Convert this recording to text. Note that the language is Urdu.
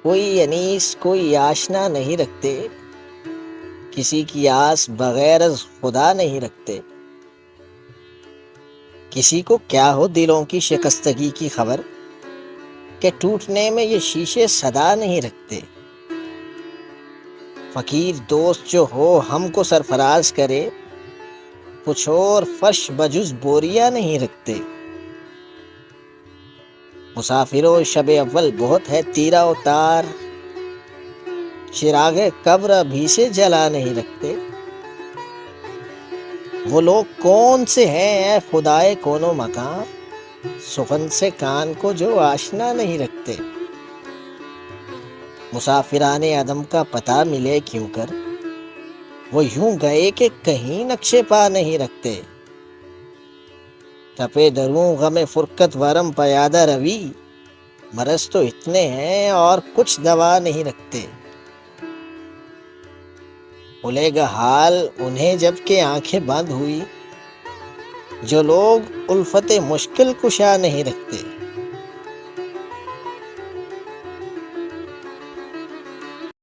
کوئی انیس کوئی آشنا نہیں رکھتے، کسی کی آس بغیر از خدا نہیں رکھتے۔ کسی کو کیا ہو دلوں کی شکستگی کی خبر، کہ ٹوٹنے میں یہ شیشے صدا نہیں رکھتے۔ فقیر دوست جو ہو ہم کو سرفراز کرے، کچھ اور فرش بجز بوریاں نہیں رکھتے۔ مسافروں شب اول بہت ہے تیرا و تار، چراغ قبر ابھی سے جلا نہیں رکھتے۔ وہ لوگ کون سے ہیں اے خدائے کون و مکان، سخن سے کان کو جو آشنا نہیں رکھتے۔ مسافران عدم کا پتہ ملے کیوں کر، وہ یوں گئے کہ کہیں نقشے پا نہیں رکھتے۔ تپے دروں غم فرقت ورم پیادہ روی، مرض تو اتنے ہیں اور کچھ دوا نہیں رکھتے۔ کھلے گا حال انہیں جب کہ آنکھیں بند ہوئی، جو لوگ الفت مشکل کشا نہیں رکھتے۔